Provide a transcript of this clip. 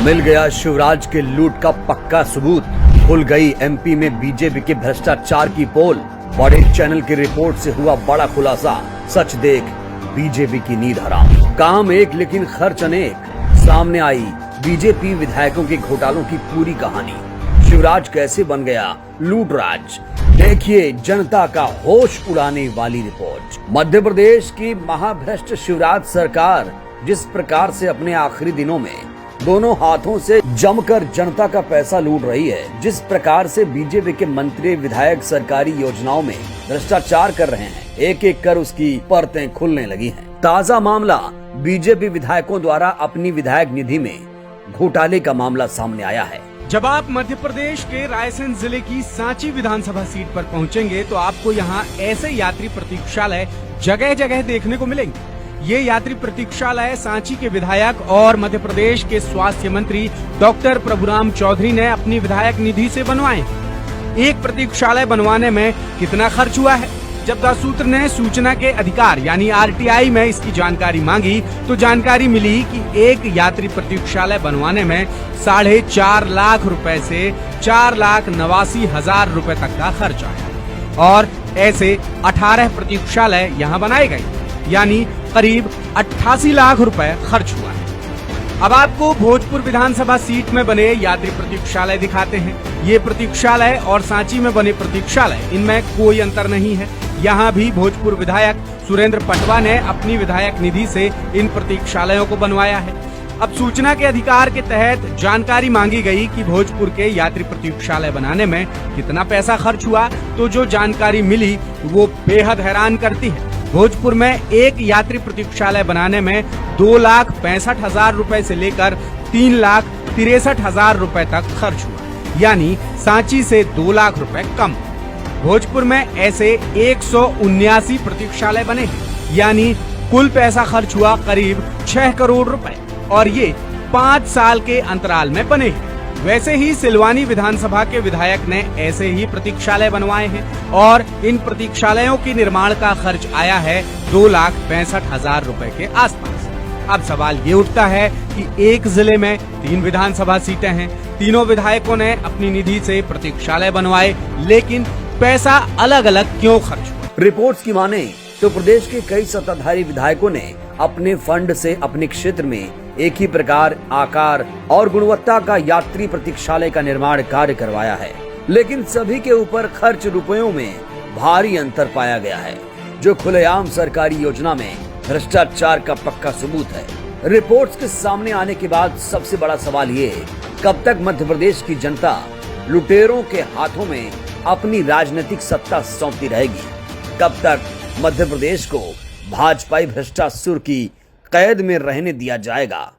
मिल गया शिवराज के लूट का पक्का सबूत। खुल गई एमपी में बीजेपी के भ्रष्टाचार की पोल। बड़े चैनल की रिपोर्ट से हुआ बड़ा खुलासा। सच देख बीजेपी की नींद हराम। काम एक लेकिन खर्च अनेक। सामने आई बीजेपी विधायकों के घोटालों की पूरी कहानी। शिवराज कैसे बन गया लूट राज, देखिए जनता का होश उड़ाने वाली रिपोर्ट। मध्य प्रदेश की महाभ्रष्ट शिवराज सरकार जिस प्रकार से अपने आखिरी दिनों में दोनों हाथों से जमकर जनता का पैसा लूट रही है, जिस प्रकार से बीजेपी के मंत्री विधायक सरकारी योजनाओं में भ्रष्टाचार कर रहे हैं, एक एक कर उसकी परतें खुलने लगी हैं। ताजा मामला बीजेपी विधायकों द्वारा अपनी विधायक निधि में घोटाले का मामला सामने आया है। जब आप मध्य प्रदेश के रायसेन जिले की सांची विधानसभा सीट पर पहुंचेंगे तो आपको यहां ऐसे यात्री प्रतीक्षालय जगह जगह देखने को मिलेंगे। ये यात्री प्रतीक्षालय सांची के विधायक और मध्य प्रदेश के स्वास्थ्य मंत्री डॉक्टर प्रभुराम चौधरी ने अपनी विधायक निधि से बनवाए। एक प्रतीक्षालय बनवाने में कितना खर्च हुआ है? जब द सूत्र ने सूचना के अधिकार यानी आरटीआई में इसकी जानकारी मांगी तो जानकारी मिली कि एक यात्री प्रतीक्षालय बनवाने में 4.5 लाख रुपए से 4,89,000 रुपए तक का खर्च आया और ऐसे 18 प्रतीक्षालय यहाँ बनाए गए, यानी करीब 88 लाख रुपए खर्च हुआ है। अब आपको भोजपुर विधानसभा सीट में बने यात्री प्रतीक्षालय दिखाते हैं। ये प्रतीक्षालय और सांची में बने प्रतीक्षालय, इनमें कोई अंतर नहीं है। यहाँ भी भोजपुर विधायक सुरेंद्र पटवा ने अपनी विधायक निधि से इन प्रतीक्षालयों को बनवाया है। अब सूचना के अधिकार के तहत जानकारी मांगी गई कि भोजपुर के यात्री प्रतीक्षालय बनाने में कितना पैसा खर्च हुआ, तो जो जानकारी मिली वो बेहद हैरान करती है। भोजपुर में एक यात्री प्रतीक्षालय बनाने में 2,65,000 रुपए से लेकर 3,63,000 रुपए तक खर्च हुआ, यानी सांची से 2 लाख रुपए कम। भोजपुर में ऐसे 179 प्रतीक्षालय बने हैं, यानी कुल पैसा खर्च हुआ करीब 6 करोड़ रुपए और ये 5 साल के अंतराल में बने हैं। वैसे ही सिलवानी विधानसभा के विधायक ने ऐसे ही प्रतीक्षालय बनवाए हैं और इन प्रतीक्षालयों की निर्माण का खर्च आया है 2,65,000 रुपए के आसपास। अब सवाल ये उठता है कि एक जिले में 3 विधानसभा सीटें हैं, तीनों विधायकों ने अपनी निधि से प्रतीक्षालय बनवाए, लेकिन पैसा अलग अलग क्यों खर्च हुआ? रिपोर्ट्स की माने तो प्रदेश के कई सत्ताधारी विधायकों ने अपने फंड से अपने क्षेत्र में एक ही प्रकार, आकार और गुणवत्ता का यात्री प्रतीक्षालय का निर्माण कार्य करवाया है, लेकिन सभी के ऊपर खर्च रुपयों में भारी अंतर पाया गया है, जो खुलेआम सरकारी योजना में भ्रष्टाचार का पक्का सबूत है। रिपोर्ट्स के सामने आने के बाद सबसे बड़ा सवाल ये, कब तक मध्य प्रदेश की जनता लुटेरों के हाथों में अपनी राजनीतिक सत्ता सौंपती रहेगी? कब तक मध्य प्रदेश को भाजपाई भ्रष्टासुर की कैद में रहने दिया जाएगा?